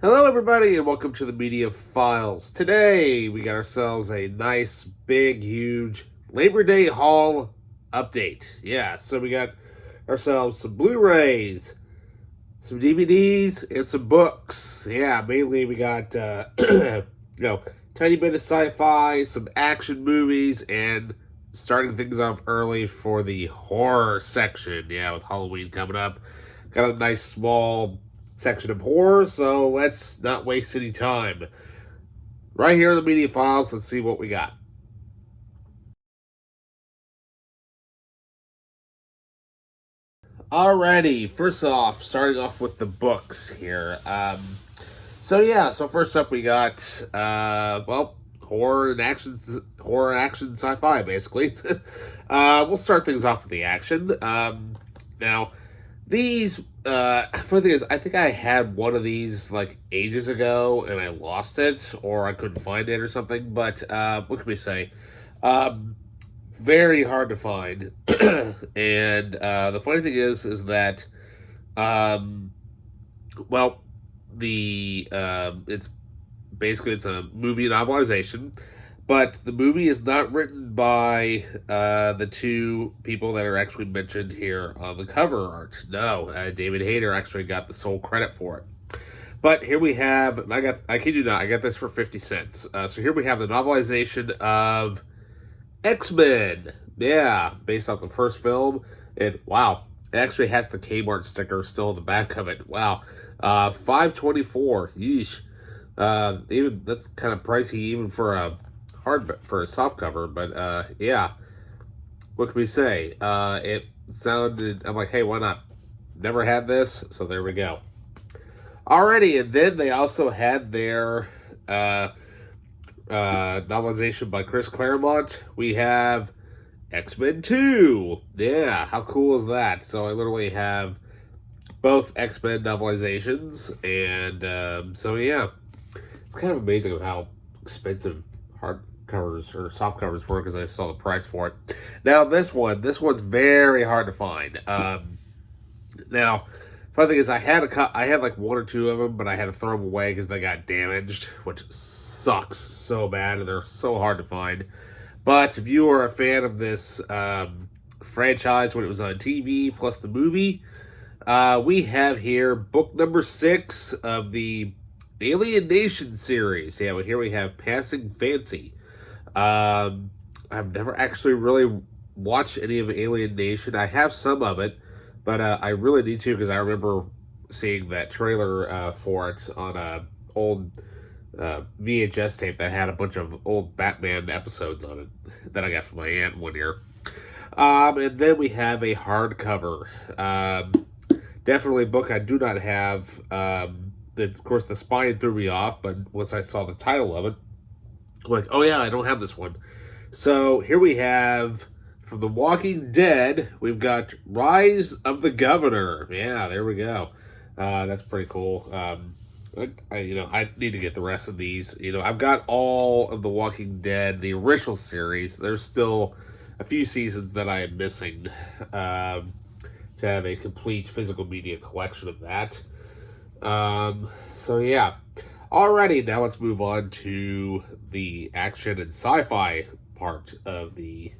Hello, everybody, and welcome to the Media Files. Today, we got ourselves a nice, big, huge Labor Day haul update. Yeah, so we got ourselves some Blu-rays, some DVDs, and some books. Yeah, mainly we got, tiny bit of sci-fi, some action movies, and starting things off early for the horror section. Yeah, with Halloween coming up, got a nice small section of horror, so let's not waste any time. Right here in the Media Files, let's see what we got. Alrighty, first off, starting off with the books here. So first up we got horror and action sci-fi basically. We'll start things off with the action. Now these funny thing is, I think I had one of these like ages ago and I lost it or I couldn't find it or something. But what can we say? Um, Very hard to find. And the funny thing is that um, well, the it's basically it's a movie novelization, but the movie is not written by the two people that are actually mentioned here on the cover art. No, David Hayter actually got the sole credit for it. But here we have, and I kid you not, I got this for 50 cents. So here we have the novelization of X-Men. Yeah, based off the first film. And wow, it actually has the Kmart sticker still in the back of it. Wow. 524. Yeesh. Even that's kind of pricey even for a soft cover, but yeah. What can we say? It sounded I'm like, hey, why not? Never had this, so there we go. Alrighty, and then they also had their novelization by Chris Claremont. We have X-Men 2. Yeah, how cool is that? So I literally have both X-Men novelizations, and so yeah, it's kind of amazing how expensive hardcovers or soft covers were because I saw the price for it. Now this one's very hard to find. Now, funny thing is, I had like one or two of them, but I had to throw them away because they got damaged, which sucks so bad, and they're so hard to find. But if you are a fan of this franchise when it was on TV plus the movie, we have here book number 6 of the Alien Nation series. Yeah, well, here we have Passing Fancy. I've never actually really watched any of Alien Nation. I have some of it, but I really need to because I remember seeing that trailer for it on a old VHS tape that had a bunch of old Batman episodes on it that I got from my aunt one year. And then we have a hardcover. Definitely a book I do not have. Of course, the spine threw me off, but once I saw the title of it, I'm like, oh yeah, I don't have this one. So here we have from The Walking Dead, we've got Rise of the Governor. Yeah, there we go. That's pretty cool. I need to get the rest of these. I've got all of The Walking Dead, the original series. There's still a few seasons that I am missing to have a complete physical media collection of that. So yeah. Alrighty, now let's move on to the action and sci-fi part of the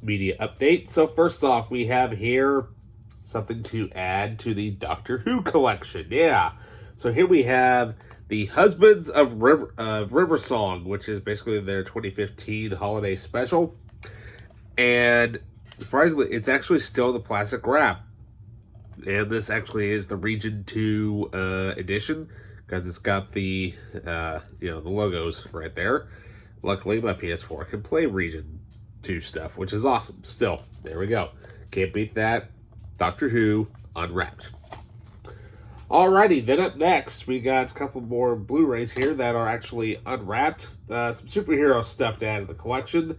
media update. So first off, we have here something to add to the Doctor Who collection. Yeah. So here we have the Husbands of River Song, which is basically their 2015 holiday special. And surprisingly, it's actually still the plastic wrap. And this actually is the Region 2 edition because it's got the the logos right there. Luckily, my PS4 can play Region 2 stuff, which is awesome. Still, there we go. Can't beat that. Doctor Who Unwrapped. Alrighty, then up next, we got a couple more Blu-rays here that are actually unwrapped. Some superhero stuff to add to the collection.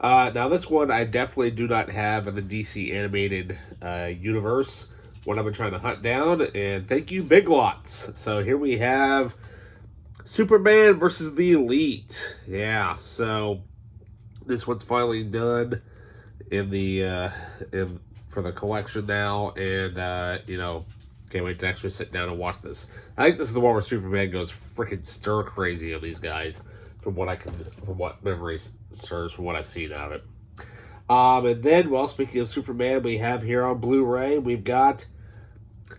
Now, this one I definitely do not have in the DC animated universe. One I've been trying to hunt down, and thank you, Big Lots. So here we have Superman versus the Elite. Yeah, so this one's finally done in the for the collection now, and Can't wait to actually sit down and watch this. I think this is the one where Superman goes freaking stir crazy on these guys, from what memories serves, from what I've seen out of it. And then, well, speaking of Superman, we have here on Blu-ray, we've got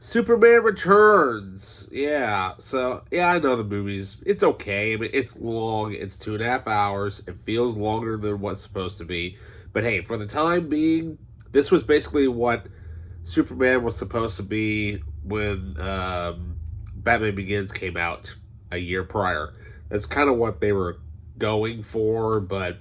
Superman Returns. Yeah, so, yeah, I know the movie's, it's okay. I mean, it's long. It's 2.5 hours. It feels longer than what's supposed to be. But hey, for the time being, this was basically what Superman was supposed to be when Batman Begins came out a year prior. That's kind of what they were going for, but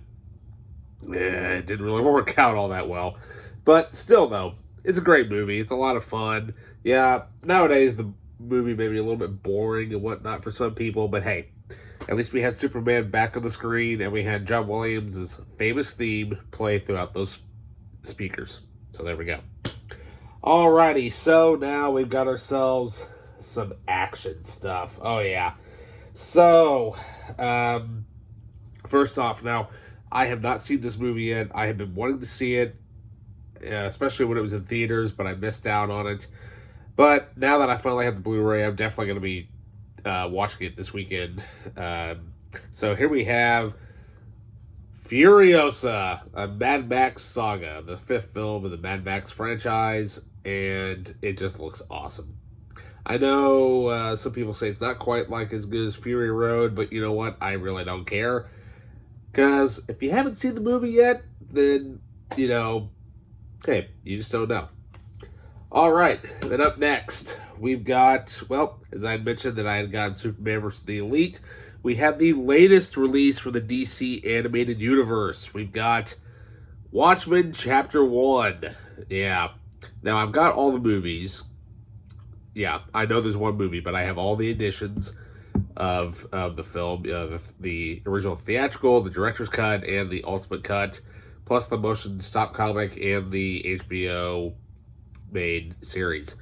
it didn't really work out all that well. But still, though, it's a great movie. It's a lot of fun. Yeah, nowadays the movie may be a little bit boring and whatnot for some people, but hey, at least we had Superman back on the screen, and we had John Williams' famous theme play throughout those speakers. So there we go. Alrighty, so now we've got ourselves some action stuff. Oh yeah. So, first off, now, I have not seen this movie yet. I have been wanting to see it, especially when it was in theaters, but I missed out on it. But now that I finally have the Blu-ray, I'm definitely going to be watching it this weekend. So here we have Furiosa, a Mad Max saga, the 5th film of the Mad Max franchise, and it just looks awesome. I know some people say it's not quite like as good as Fury Road, but you know what? I really don't care. Because if you haven't seen the movie yet, then, you know, hey, you just don't know. All right, then up next, we've got, well, as I mentioned that I had gotten Superman vs. the Elite, we have the latest release for the DC Animated Universe. We've got Watchmen Chapter 1. Yeah. Now, I've got all the movies. Yeah, I know there's one movie, but I have all the editions of the film, the original theatrical, the director's cut, and the ultimate cut, plus the motion stop comic and the HBO made series.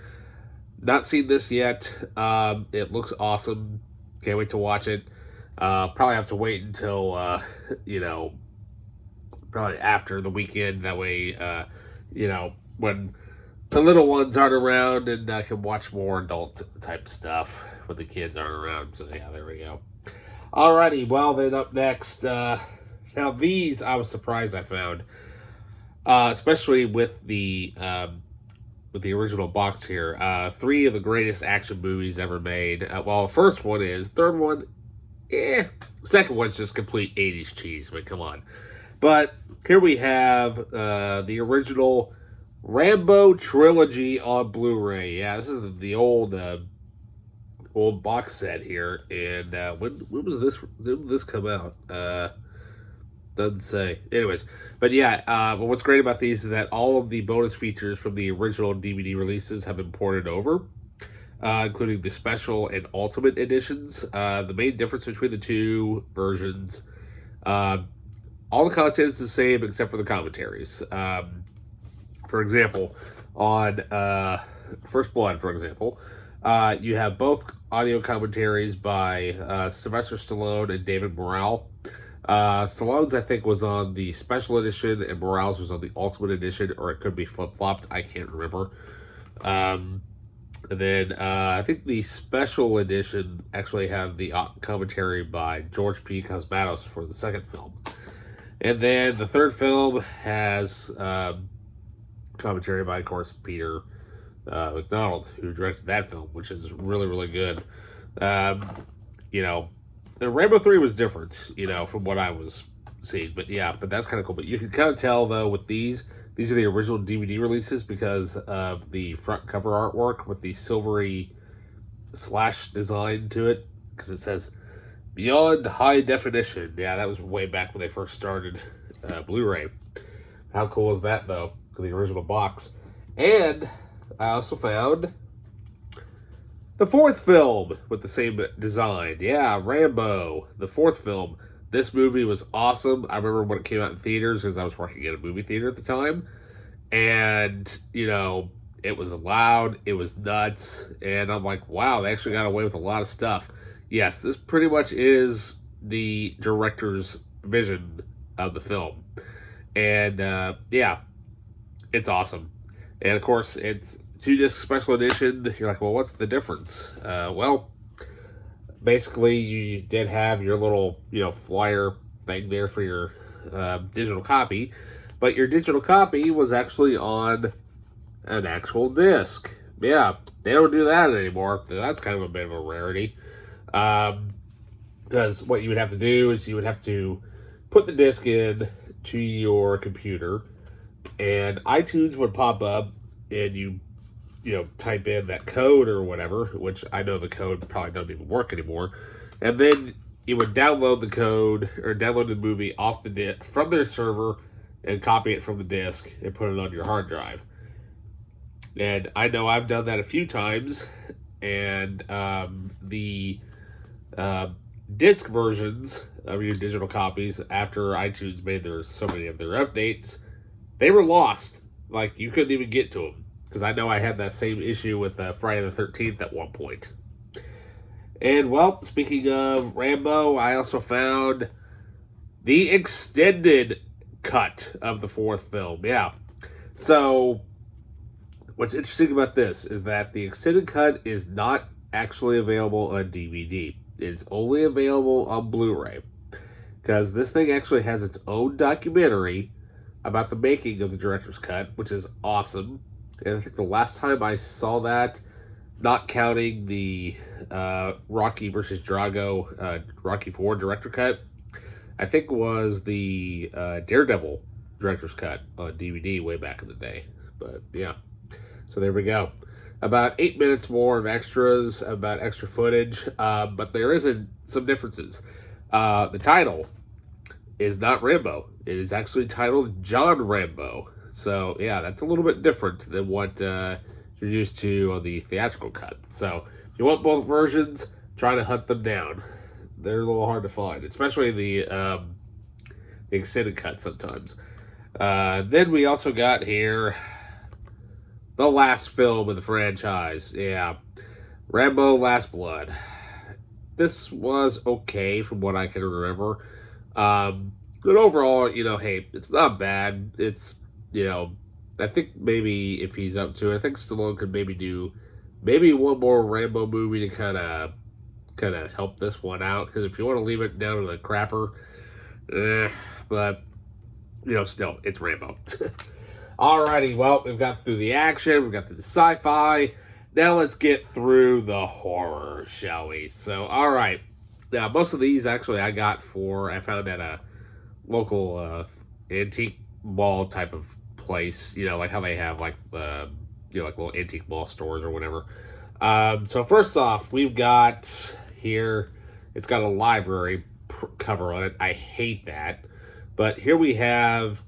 Not seen this yet. It looks awesome. Can't wait to watch it. Probably have to wait until you know, probably after the weekend. That way, you know, when the little ones aren't around, and I can watch more adult type stuff when the kids aren't around. So yeah, there we go. Alrighty, well then up next, now these I was surprised I found, especially with the original box here. 3 of the greatest action movies ever made. Well, the first one is. Third one, Second one's just complete 80s cheese. I mean, come on. But here we have the original Rambo trilogy on Blu-ray. Yeah, this is the old box set here. And when was this? When did this come out? Doesn't say. Anyways, but yeah, but what's great about these is that all of the bonus features from the original DVD releases have been ported over, including the special and ultimate editions. The main difference between the two versions, all the content is the same except for the commentaries. For example, on First Blood, for example, you have both audio commentaries by Sylvester Stallone and David Morrell. Stallone's, I think, was on the special edition, and Morales was on the ultimate edition, or it could be flip-flopped. I can't remember. And then I think the special edition actually had the commentary by George P. Cosmatos for the second film. And then the third film has commentary by, of course, Peter McDonald, who directed that film, which is really, really good. You know, the Rambo 3 was different, you know, from what I was seeing. But yeah, but that's kind of cool. But you can kind of tell, though, with these are the original DVD releases because of the front cover artwork with the silvery slash design to it. Because it says, Beyond High Definition. Yeah, that was way back when they first started Blu-ray. How cool is that, though, for the original box? And I also found the fourth film with the same design. Yeah, Rambo, the fourth film. This movie was awesome. I remember when it came out in theaters because I was working at a movie theater at the time. And, you know, it was loud, it was nuts, and I'm like, wow, they actually got away with a lot of stuff. Yes, this pretty much is the director's vision of the film. And, yeah, it's awesome. And, of course, it's 2-disc special edition. You're like, well, what's the difference? Well, basically, you did have your little, flyer thing there for your digital copy, but your digital copy was actually on an actual disc. Yeah, they don't do that anymore. That's kind of a bit of a rarity. Because what you would have to do is you would have to put the disc in to your computer, and iTunes would pop up, and you type in that code or whatever, which I know the code probably doesn't even work anymore, and then you would download the code or download the movie off the from their server and copy it from the disc and put it on your hard drive. And I know I've done that a few times, and the disc versions of your digital copies, after iTunes made so many of their updates, they were lost. Like, you couldn't even get to them. Because I know I had that same issue with Friday the 13th at one point. And, well, speaking of Rambo, I also found the extended cut of the fourth film. Yeah. So, what's interesting about this is that the extended cut is not actually available on DVD. It's only available on Blu-ray. Because this thing actually has its own documentary about the making of the director's cut, which is awesome. And I think the last time I saw that, not counting the Rocky versus Drago Rocky IV director cut, I think was the Daredevil director's cut on DVD way back in the day. But yeah, so there we go. About 8 minutes more of extras, about extra footage, but there is some differences. The title is not Rambo. It is actually titled John Rambo. So, yeah, that's a little bit different than what you're used to on the theatrical cut. So, if you want both versions, try to hunt them down. They're a little hard to find, especially the extended cut sometimes. Then we also got here the last film of the franchise. Yeah, Rambo Last Blood. This was okay from what I can remember. But overall, hey, it's not bad. It's, I think maybe if he's up to it, I think Stallone could maybe do one more Rambo movie to kind of help this one out. Because if you want to leave it down to the crapper, but still, it's Rambo. Alrighty, well, we've got through the action, we've got through the sci-fi. Now let's get through the horror, shall we? So, alright. Now, most of these actually I found at a local antique mall type of place, like how they have like little antique mall stores or whatever. So first off, we've got here, it's got a library cover on it. I hate that. But here we have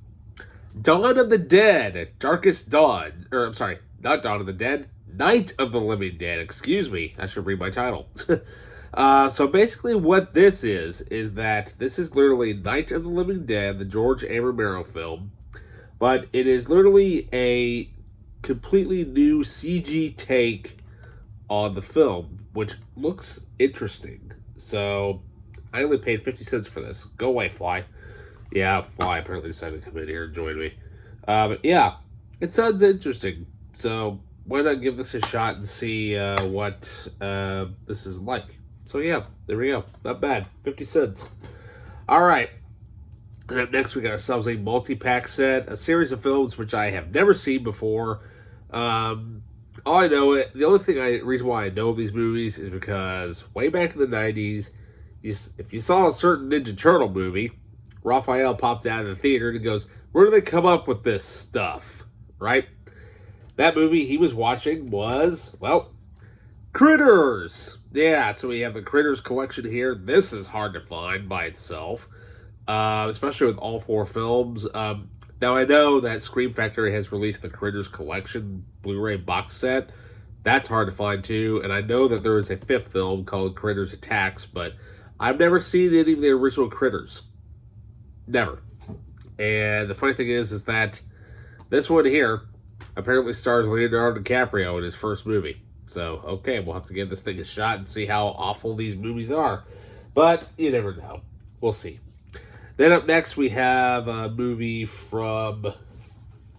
Dawn of the Dead, Darkest Dawn, or I'm sorry, not Dawn of the Dead, Night of the Living Dead. Excuse me, I should read my title. So basically what this is that this is literally Night of the Living Dead, the George A. Romero film, but it is literally a completely new CG take on the film, which looks interesting. So I only paid 50 cents for this. Go away, Fly. Yeah, Fly apparently decided to come in here and join me. But yeah, it sounds interesting. So why not give this a shot and see what this is like. So yeah, there we go. Not bad. 50 cents. All right. And up next, we got ourselves a multi-pack set, a series of films which I have never seen before. All I know, the only reason why I know of these movies is because way back in the 90s, if you saw a certain Ninja Turtle movie, Raphael popped out of the theater and goes, "Where do they come up with this stuff?" Right? That movie he was watching was, well, Critters. Yeah, so we have the Critters collection here. This is hard to find by itself, especially with all four films. Now, I know that Scream Factory has released the Critters collection Blu-ray box set. That's hard to find, too. And I know that there is a fifth film called Critters Attacks, but I've never seen any of the original Critters. Never. And the funny thing is that this one here apparently stars Leonardo DiCaprio in his first movie. So, okay, we'll have to give this thing a shot and see how awful these movies are. But you never know. We'll see. Then up next, we have a movie from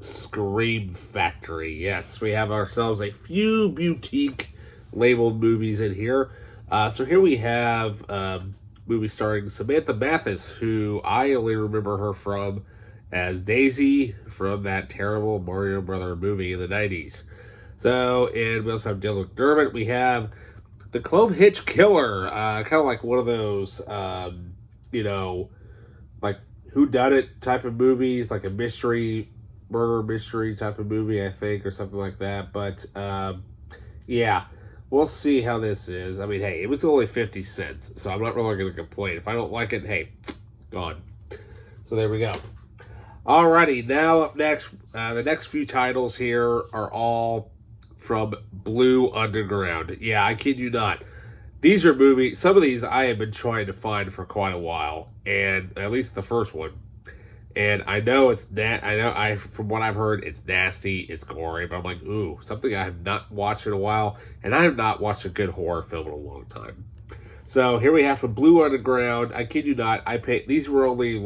Scream Factory. Yes, we have ourselves a few boutique labeled movies in here. So here we have movie starring Samantha Mathis, who I only remember her from as Daisy from that terrible Mario Brother movie in the 90s. So, and we also have Dylan McDermott. We have the Clove Hitch Killer, kind of like one of those, you know, like whodunit type of movies, like a murder mystery type of movie, I think, or something like that. But yeah, we'll see how this is. I mean, hey, it was only 50 cents, so I'm not really going to complain. If I don't like it, hey, gone. So there we go. Alrighty, now up next, the next few titles here are all from Blue Underground. Yeah, I kid you not. These are movies, some of these I have been trying to find for quite a while, and at least the first one. And I know from what I've heard, it's nasty, it's gory, but I'm like, ooh, something I have not watched in a while, and I have not watched a good horror film in a long time. So here we have from Blue Underground. I kid you not, these were only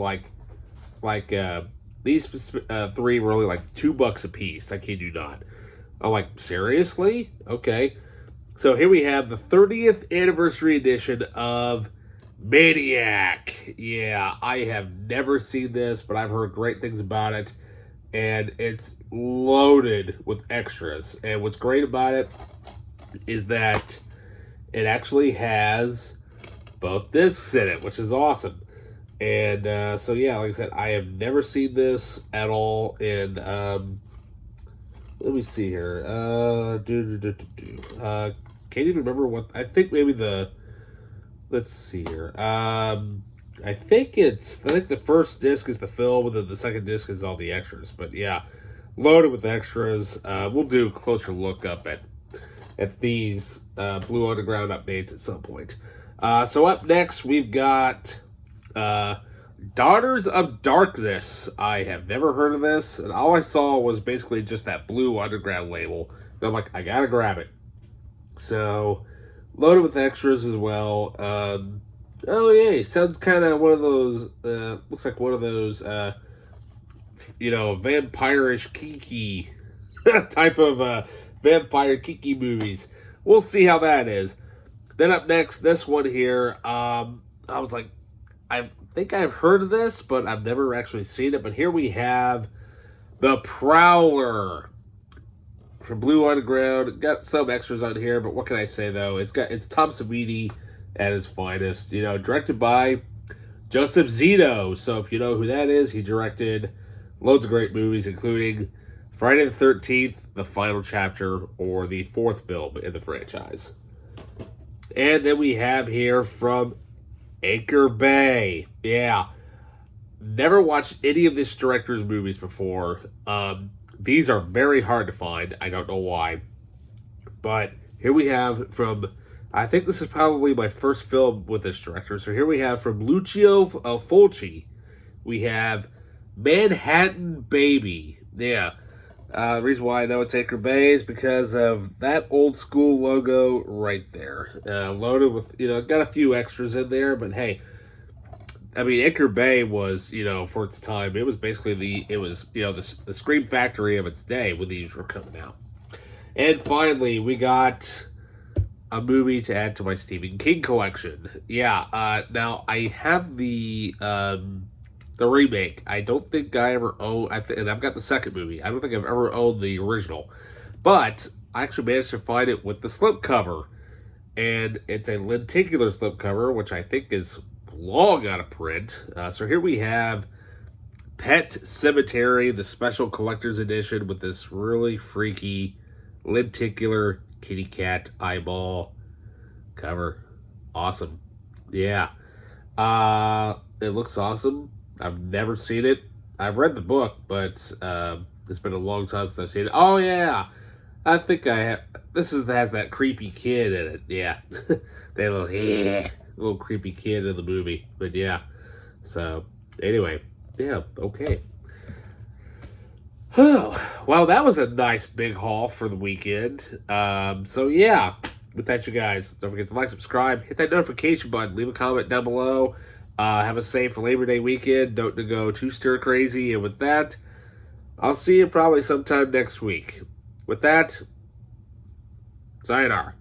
these three were only like $2 a piece. I kid you not. I'm like, seriously? Okay. So here we have the 30th anniversary edition of Maniac. Yeah, I have never seen this, but I've heard great things about it. And it's loaded with extras. And what's great about it is that it actually has both discs in it, which is awesome. And so, yeah, like I said, I have never seen this at all. And let me see here. Can't even remember what. I think maybe let's see here. I think the first disc is the film, and then the second disc is all the extras. But yeah, loaded with extras. We'll do a closer look up at these Blue Underground updates at some point. So up next, we've got Daughters of Darkness. I have never heard of this, and all I saw was basically just that Blue Underground label. And I'm like, I gotta grab it. So, loaded with extras as well. Oh yeah, sounds kind of one of those. Looks like one of those. Vampire-ish Kiki type of vampire Kiki movies. We'll see how that is. Then up next, this one here. I was like, I think I've heard of this, but I've never actually seen it. But here we have The Prowler from Blue Underground. Got some extras on here, but what can I say though? It's Tom Savini at his finest. Directed by Joseph Zito. So if you know who that is, he directed loads of great movies, including Friday the 13th, the final chapter, or the fourth film in the franchise. And then we have here from Anchor Bay. Yeah. Never watched any of this director's movies before. These are very hard to find. I don't know why. But here we have from, I think this is probably my first film with this director. So here we have from Lucio Fulci. We have Manhattan Baby. Yeah. The reason why I know it's Anchor Bay is because of that old school logo right there. Loaded with, got a few extras in there, but hey, I mean, Anchor Bay was, for its time, it was basically the Scream Factory of its day when these were coming out. And finally, we got a movie to add to my Stephen King collection. Yeah, now I have the remake. I don't think I ever own, and I've got the second movie. I don't think I've ever owned the original. But I actually managed to find it with the slipcover. And it's a lenticular slipcover, which I think is long out of print. So here we have Pet Cemetery, the special collector's edition with this really freaky lenticular kitty cat eyeball cover. Awesome. Yeah. It looks awesome. I've never seen it. I've read the book, but it's been a long time since I've seen it. Oh, yeah. I think I have. Has that creepy kid in it. Yeah. Little creepy kid in the movie. But yeah. So, anyway. Yeah, okay. Well, that was a nice big haul for the weekend. So, yeah. With that, you guys, don't forget to like, subscribe, hit that notification button, leave a comment down below. Have a safe Labor Day weekend. Don't go too stir crazy. And with that, I'll see you probably sometime next week. With that, sayonara.